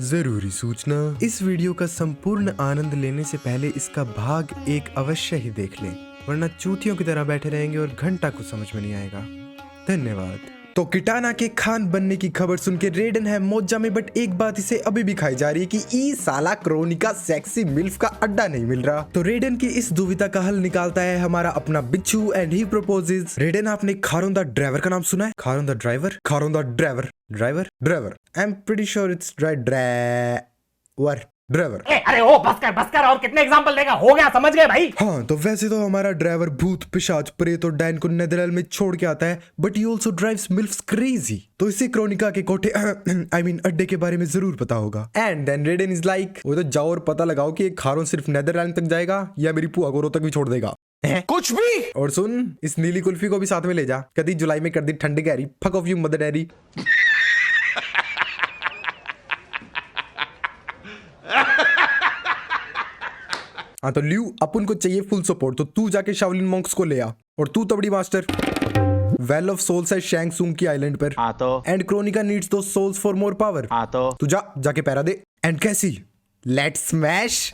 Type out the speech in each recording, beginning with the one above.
जरूरी सूचना, इस वीडियो का संपूर्ण आनंद लेने से पहले इसका भाग एक अवश्य ही देख लें, वरना चूतियों की तरह बैठे रहेंगे और घंटा कुछ समझ में नहीं आएगा। धन्यवाद। तो किटाना के खान बनने की खबर सुन के रेडन है मौजा में, बट एक बात इसे अभी भी खाई जा रही है कि ई साला क्रोनिका सेक्सी मिल्फ का अड्डा नहीं मिल रहा। तो रेडन की इस दुविधा का हल निकालता है हमारा अपना बिच्छू एंड ही प्रपोजेस। रेडन, आपने खारों द ड्राइवर का नाम सुना है? खारों द ड्राइवर, खारों the driver, driver driver, I am pretty sure it's driver driver. अरे ओ बस कर और कितने एग्जांपल देगा, हो गया, समझ गए भाई। हाँ, तो वैसे तो हमारा ड्राइवर भूत पिशाच प्रेत और डैन को नेदरलैंड में छोड़ के आता है, but he also drives milfs crazy. तो इसे क्रोनिका के कोठे आई मीन अड्डे के बारे में जरूर पता होगा। And then Raiden is like, वो तो जाओ और पता लगाओ कि खारों सिर्फ नेदरलैंड तक जाएगा या मेरी पुआ गोरो तक भी छोड़ देगा। कुछ भी। और सुन, इस नीली कुल्फी को भी साथ में ले जा, कभी जुलाई में कर दी ठंडी गहरी। Fuck off you mother daddy. हाँ तो ल्यू, अपन को चाहिए फुल सपोर्ट, तो तू जाके शाओलिन मॉन्क्स को ले आ। और तू तबड़ी मास्टर, वेल ऑफ सोल्स है शैंग सुंग की आइलैंड पर। हाँ तो। एंड क्रोनिका नीड्स दो सोल्स फॉर मोर पावर। हाँ तो। तू जाके पैरा दे। एंड कैसी लेट्स स्मैश।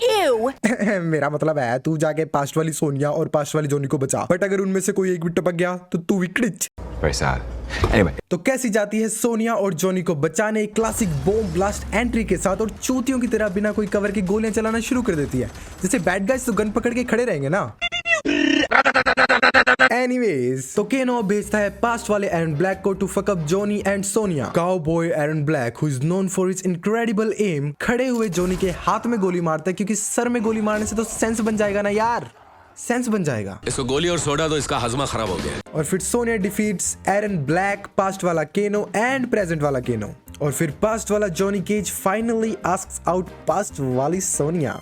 मेरा मतलब है तू जाके पास्ट वाली सोनिया और पास्ट वाली जोनी को बचा, बट अगर उनमें से कोई एक भी टपक गया तो तू विक्टिच। Anyway. तो कैसी जाती है सोनिया और जॉनी को बचाने एक क्लासिक बॉम्ब ब्लास्ट एंट्री के साथ, और चूतियों की तरह बिना कोई कवर के गोलियां चलाना शुरू कर देती है। जैसे बैड गाइस तो गन पकड़ के खड़े रहेंगे ना। एनीवेज, तो केनो भेजता है पास्ट वाले एरन ब्लैक को to fuck up Johnny and Sonya. Cowboy Erron Black, who is known for his incredible aim, खड़े हुए जॉनी के हाथ में गोली मारता है, क्योंकि सर में गोली मारने से तो सेंस बन जाएगा ना यार, सेंस बन जाएगा। इसको गोली और सोडा तो इसका हजमा खराब हो गया। और फिर सोनिया डिफीट्स एरन ब्लैक, पास्ट वाला केनो एंड प्रेजेंट वाला केनो। और फिर पास्ट वाला Johnny Cage finally asks out past वाली सोनिया।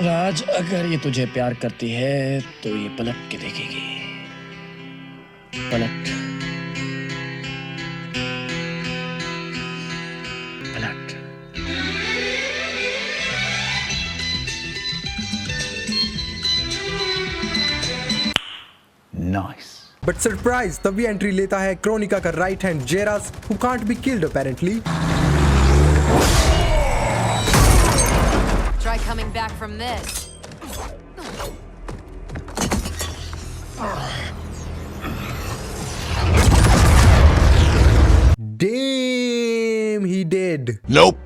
राज, अगर ये तुझे प्यार करती है तो ये पलट के देखेगी। पलट पलट। Nice. बट सरप्राइज, तभी एंट्री लेता है क्रोनिका का right hand Geras, who can't be killed apparently. Try coming back from this. Damn, he did. Nope.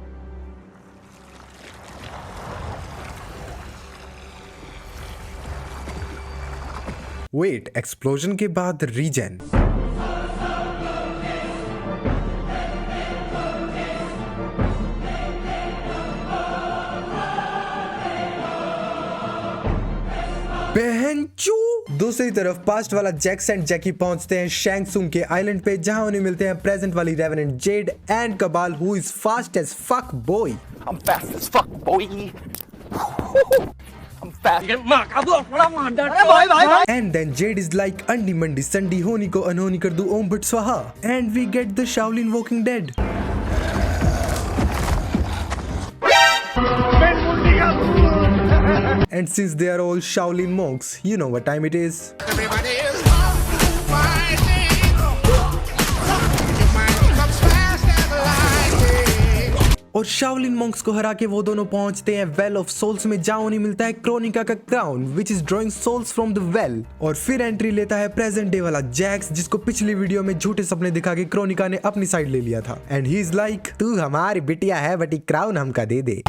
Wait, explosion के बाद रीजन। बहनचू। दूसरी तरफ पास्ट वाला जैक्स एंड जैकी पहुंचते हैं शैंग सुंग के आइलैंड पे, जहां उन्हें मिलते हैं प्रेजेंट वाली revenant Jade and Kabal, who is fast as fuck boy. I'm fast as fuck, boy. I'm fast. And then Jade is like, अंडी मंडी संडी होनी को अनहोनी कर दूं ओम भट स्वाहा। And we get the Shaolin Walking Dead. And since they are all Shaolin monks, you know what time it is. Everybody is fighting. Your mind becomes fast as lightning. और Shaolin Monks को हरा के वो दोनों पहुंचते हैं well of souls में, जहां उन्हें मिलता है क्रोनिका का crown which is drawing souls from the well. और फिर एंट्री लेता है प्रेजेंट डे वाला जैक्स, जिसको पिछली वीडियो में झूठे सपने दिखा के क्रोनिका ने अपनी साइड ले लिया था। एंड ही इज लाइक, तू हमारी बिटिया है बट क्राउन हमका दे दे।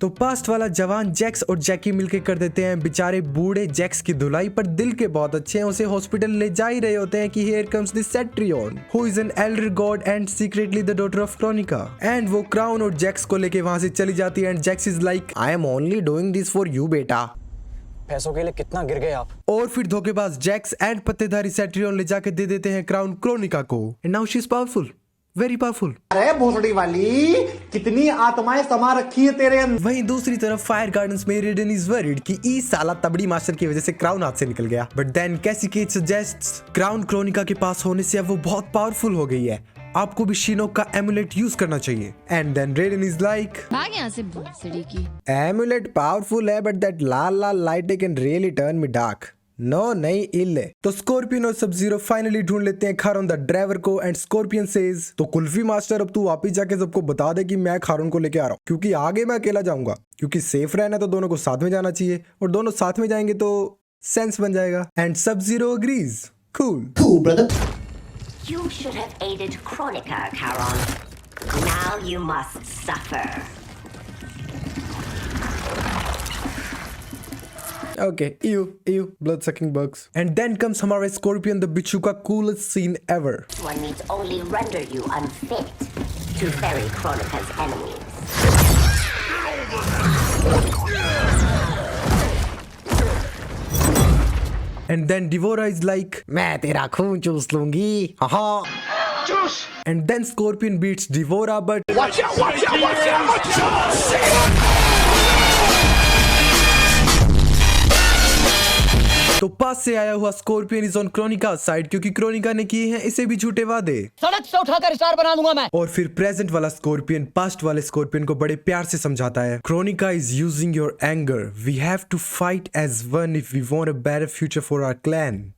तो पास्ट वाला जवान जैक्स और जैकी मिलके कर देते हैं बेचारे बूढ़े जैक्स की धुलाई, पर दिल के बहुत अच्छे हैं, उसे हॉस्पिटल ले जा ही रहे होते हैं कि here comes the Cetrion, who is an elder god and secretly the daughter of Kronika. And वो क्राउन और जैक्स को लेके वहां से चली जाती है। And Jax is like, I am only doing this for you बेटा। पैसों के लिए कितना गिर गए आप। और फिर धोखेबाज जैक्स एंड पत्तेधारी सेट्रियन ले जाके दे देते हैं क्राउन क्रोनिका को। And now she is powerful, very powerful. अरे भोसड़ी वाली, कितनी आत्माएं समा रखी है तेरे अंदर। वहीं दूसरी तरफ फायर गार्डन्स में रेडन इज वरीड कि ई साला तबड़ी मास्टर की वजह से क्राउन हाथ से निकल गया। बट देन कैसी केज सजेस्ट्स क्राउन क्रोनिका के पास होने से अब वो बहुत पावरफुल हो गई है, आपको भी शिनोक का एमुलेट यूज करना चाहिए। And then Raiden is like, भाग यहाँ से भोसड़ी की। एमुलेट पावरफुल है बट दैट लाल लाल light can really turn me dark. No नहीं इल्ले। तो स्कॉर्पियन और सब जीरो फाइनली ढूंढ लेते हैं खारून द ड्राइवर को एंड स्कॉर्पियन सेज तो कुल्फी मास्टर अब तू वापिस जाके सबको बता दे कि मैं खारून को लेके आ रहा हूँ, क्योंकि आगे मैं अकेला जाऊंगा, क्योंकि सेफ रहना तो दोनों को साथ में जाना चाहिए और दोनों साथ में जाएंगे तो सेंस बन जाएगा। एंड सब zero agrees. Cool. You should have aided Chronica, Charon. Now you must suffer. Okay, ew, blood sucking bugs. And then comes हमारा स्कॉर्पियन द बिच्छू का coolest scene ever. One needs only render you unfit to ferry Chronica's enemies. And then Devora is like, मैं तेरा खून चूस लूंगी, हाँ। And then Scorpion beats Devora, but तो पास से आया हुआ स्कॉर्पियन इज ऑन क्रोनिका साइड, क्योंकि क्रोनिका ने किए हैं इसे भी झूठे वादे। सड़क से उठाकर स्टार बना दूंगा मैं। और फिर प्रेजेंट वाला स्कॉर्पियन पास्ट वाले स्कॉर्पियन को बड़े प्यार से समझाता है, Kronika is using your anger, we have to fight as one if we want a better future for our clan.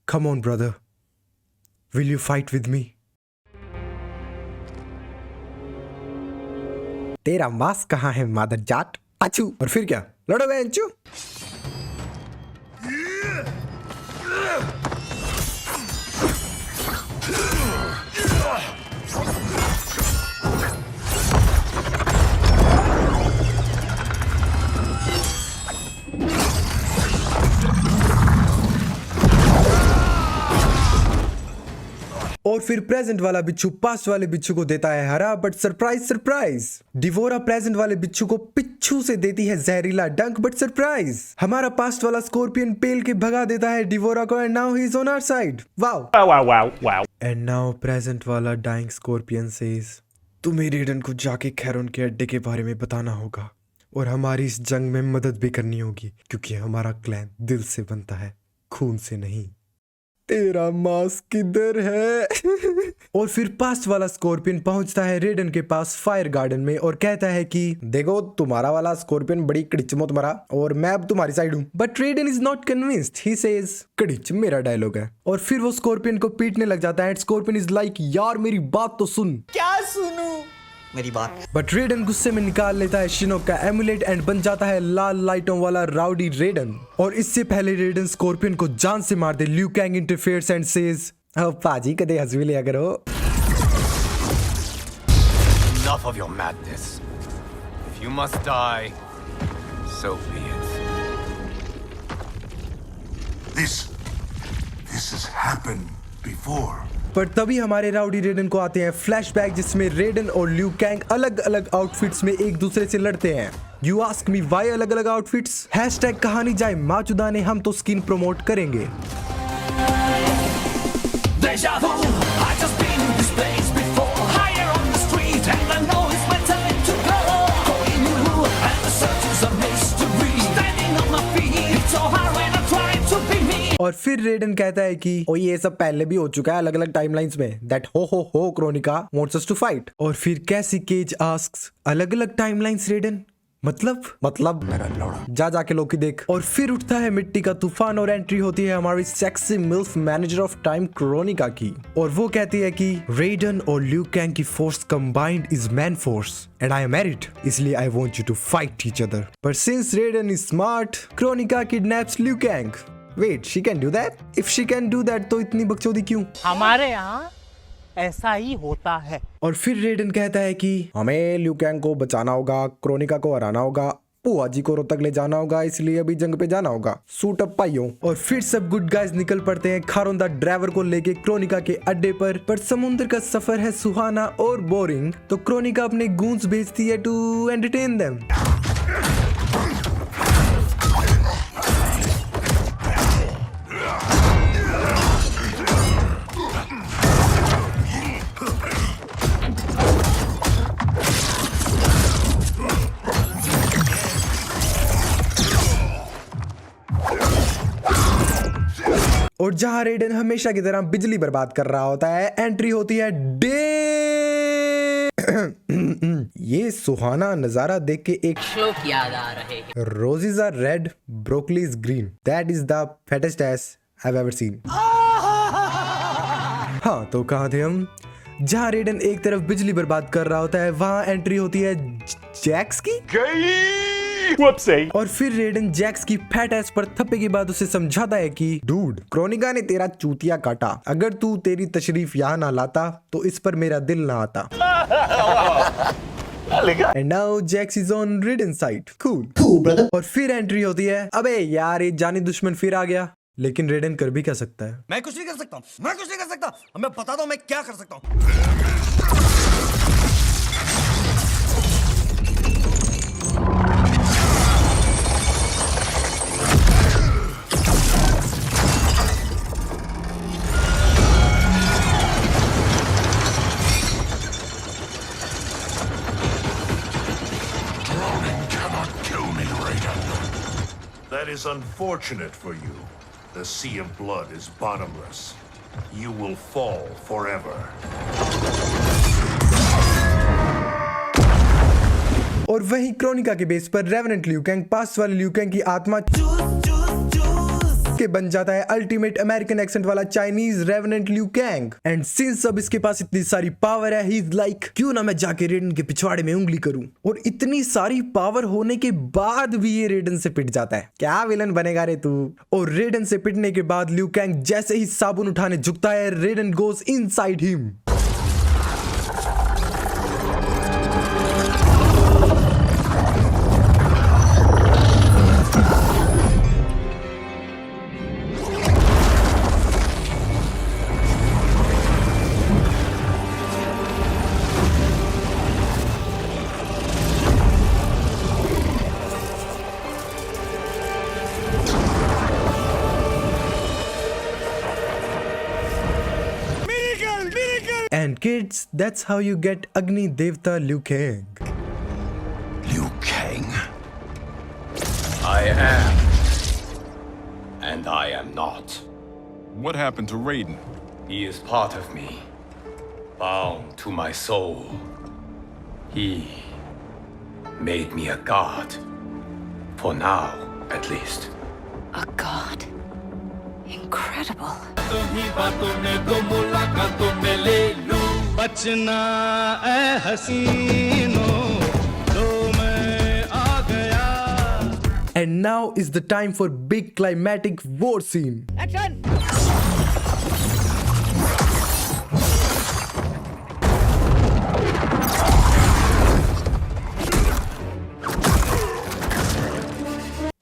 Come on brother, will you fight with me? तेरा mask कहाँ है मादर जाट? अच्छू। और फिर क्या, लड़ो बेंचू। और फिर प्रेजेंट वाला बिच्छू पास्ट वाले बिच्छू को देता है हरा, but surprise surprise, D'Vorah present वाले बिच्छू को पिच्छू से देती है जहरीला डंक, बट सरप्राइज, हमारा पास्ट वाला स्कॉर्पियन पेल के भगा देता है डिवोरा को and now he is on our side. Wow. And now present वाला डाइंग स्कॉर्पियन सेज, तुम्हें रेडन को जाके खैरोन के अड्डे के बारे में बताना होगा और हमारी इस जंग में मदद भी करनी होगी, क्योंकि हमारा क्लैन दिल से बनता है, खून से नहीं। तेरा मास्क किधर है? और फिर पास्ट वाला स्कॉर्पियन पहुंचता है रेडन के पास फायर गार्डन में और कहता है कि देखो तुम्हारा वाला स्कॉर्पियन बड़ी कड़िचमोत मरा और मैं अब तुम्हारी साइड हूं। But Raiden is not convinced, he says कड़िच मेरा डायलॉग है। और फिर वो स्कॉर्पियन को पीटने लग जाता है एंड स्कॉर्पियन इज लाइक यार मेरी बात तो सुन। क्या सुनूं? मेरी बात। बट रेडन गुस्से में निकाल लेता है शिनोक का एमुलेट एंड बन जाता है लाल लाइटों वाला राउडी रेडन। और इससे पहले रेडन स्कॉर्पियन को जान से मार दे, Liu Kang interferes and says, पाजी कदे हंस भी लिया करो। Enough of your madness. If you must die, so be it. This has happened before. पर तभी हमारे राउडी रेडन को आते हैं फ्लैशबैक, जिसमें रेडन और लियू कैंग अलग अलग आउटफिट्स में एक दूसरे से लड़ते हैं। यू आस्क मी वाई अलग अलग आउटफिट्स? हैशटैग कहानी जाए माचुदा ने, हम तो स्किन प्रमोट करेंगे। और फिर रेडन कहता है कि ओ ये सब पहले भी हो चुका है अलग अलग टाइमलाइंस में, दैट हो क्रोनिका वांट्स अस टू फाइट। और फिर कैसी केज आस्क्स, अलग अलग टाइमलाइंस रेडन? मतलब मेरा लौड़ा, जा जाके लोकी देख। और फिर उठता है मिट्टी का तूफान और एंट्री होती है हमारी sexy milf manager of time Kronika की, और वो कहती है कि रेडन और लियू कैंग की force combined is man force and I am married, इसलिए I want you to fight each other. But since Raiden is smart, Kronika kidnaps Liu Kang. Wait, she can do that? If she can do that तो इतनी बकचोदी क्यों? हमारे यहाँ ऐसा ही होता है। और फिर रेडन कहता है कि हमें लियू कैंग को बचाना होगा, क्रोनिका को हराना होगा, पुआ जी को रोहतक ले जाना होगा, इसलिए अभी जंग पे जाना होगा, सूट अप पाइयो। और फिर सब गुड गाइज निकल पड़ते हैं खारून द ड्राइवर को लेके क्रोनिका के अड्डे पर समुद्र का सफर है सुहाना और बोरिंग, तो क्रोनिका अपने गूंज भेजती है टू एंटरटेन देम। और जहां रेडन हमेशा की तरह बिजली बर्बाद कर रहा होता है, एंट्री होती है डे ये सुहाना नजारा देख के एक श्लोक याद आ रहे हैं। Roses are red, broccoli is green. That is the fattest ass I've ever seen. हाँ, तो कहाँ थे हम? जहाँ रेडन एक तरफ बिजली बर्बाद कर रहा होता है, वहाँ एंट्री होती है जैक्स की। और फिर रेडन जैक्स की फैट एस पर थप्पे के बाद उसे समझाता है कि डूड, क्रोनिका ने तेरा चूतिया काटा। अगर तू तेरी तशरीफ यहाँ ना लाता तो इस पर मेरा दिल ना आता। And now Jax is on Raiden's side. Cool, brother. और फिर एंट्री होती है, अबे यार ये जानी दुश्मन फिर आ गया। लेकिन रेडन कर भी क्या सकता है? मैं कुछ नहीं कर सकता, मैं कुछ नहीं कर सकता। मैं बताता हूँ मैं क्या कर सकता हूँ। That is unfortunate for you. The sea of blood is bottomless. You will fall forever. और वहीं क्रोनिका के बेस पर रेवेनेंट लियू कैंग, पास्ट वाले लियू कैंग की आत्मा के बन जाता है अल्टीमेट अमेरिकन एक्सेंट वाला Chinese revenant Liu Kang. And since अब इसके पास इतनी सारी पावर है, ही इज लाइक, क्यों ना मैं जाके रेडन के पिछवाड़े में उंगली करूं। और इतनी सारी पावर होने के बाद भी ये रेडन से पिट जाता है। क्या विलन बनेगा रे तू। और रेडन से पिटने के बाद लियू कैंग जैसे ही साबुन उठाने झुकता है, रेडन goes inside him. And kids, that's how you get Agni Devta Liu Kang. Liu Kang. I am. And I am not. What happened to Raiden? He is part of me. Bound to my soul. He made me a god. For now, at least. A god? Incredible. बचना ऐ हसीनों, तो मैं आ गया। And now is the time for big climatic war scene. Action!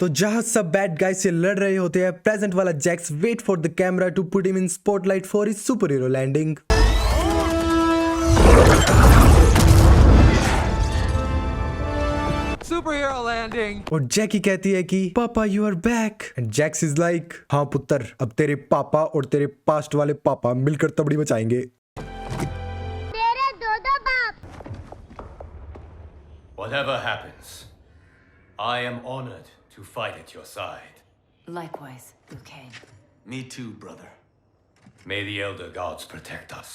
तो जहां सब bad guy से लड़ रहे होते हैं, प्रेजेंट वाला Jax wait for the camera to put him in spotlight for his super hero landing. Superhero landing. और जैकी कहती है कि papa you are back. And Jax is like, हाँ पुत्र, अब तेरे पापा और तेरे पास्ट वाले पापा मिलकर तबड़ी मचाएंगे। तेरे दो बाप। Whatever happens, I am honored to fight at your side. Likewise, Liu Kang. Me too, brother. May the Elder Gods protect us.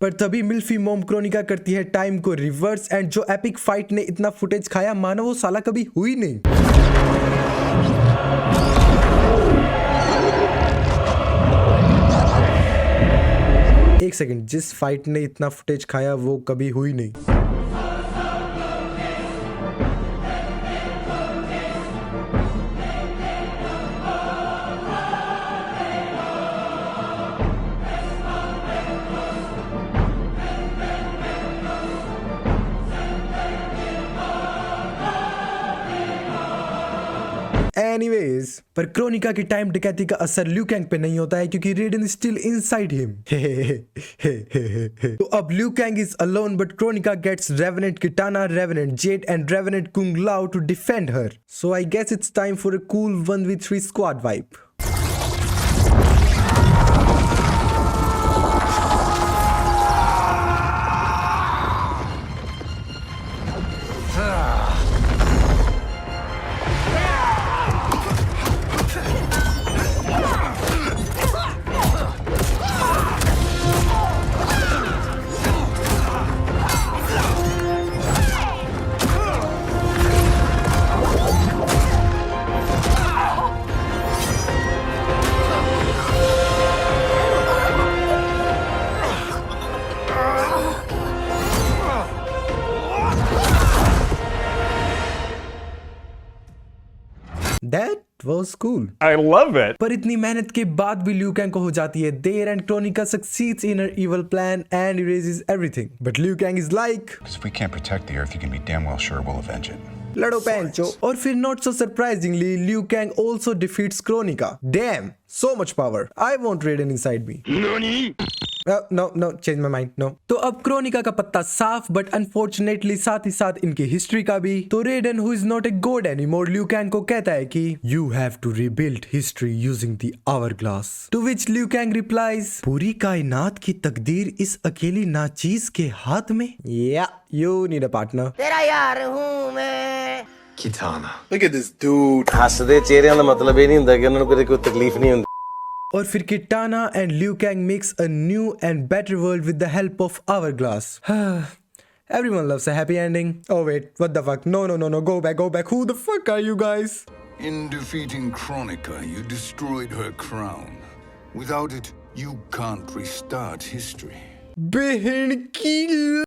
पर तभी मिल्फी मोम क्रोनिका करती है टाइम को रिवर्स, एंड जो एपिक फाइट ने इतना फुटेज खाया, मानो वो साला कभी हुई नहीं। एक सेकंड, जिस फाइट ने इतना फुटेज खाया वो कभी हुई नहीं। एनीवेज, पर क्रोनिका की टाइम डकैती का असर लियू कैंग पे नहीं होता है क्योंकि रेडन स्टिल इनसाइड हिम। तो अब Liu Kang is alone, but Kronika gets revenant Kitana, revenant Jade and revenant Kung Lao to defend her. So I guess it's time for a cool 1v3 squad vibe. That was cool. I love it. पर इतनी मेहनत के बाद भी Liu Kang को हो जाती है देर and Kronika succeeds in her evil plan and erases everything. But Liu Kang is like, Because if we can't protect the Earth, you can be damn well sure we'll avenge it. लड़ो पैंचो. और फिर not so surprisingly, Liu Kang also defeats Kronika. Damn, so much power. I want Raiden inside me. No, change my mind. No. तो अब क्रोनिका का पत्ता साफ, but unfortunately साथ ही साथ इनकी हिस्ट्री का भी. तो रेडन who is not a god anymore, Liu Kang को कहता है कि you have to rebuild history using the hourglass. To which Liu Kang replies, पूरी कायनात की तकदीर इस अकेली नाचीज के हाथ में? Yeah, you need a partner. तेरा यार हूँ मैं. Kitana. Look at this dude. हੱਸਦੇ ਚਿਹਰਿਆਂ ਦਾ ਮਤਲਬ ਇਹ ਨਹੀਂ ਹੁੰਦਾ ਕਿ ਉਹਨਾਂ ਨੂੰ ਕਦੇ ਕੋਈ ਤਕਲੀਫ ਨਹੀਂ ਹੁੰਦੀ और फिर Kitana and Liu Kang makes a new and better world with the help of hourglass. Everyone loves a happy ending. Oh wait, what the fuck? No, go back. Who the fuck are you guys? In defeating Kronika, you destroyed her crown. Without it, you can't restart history. बहन की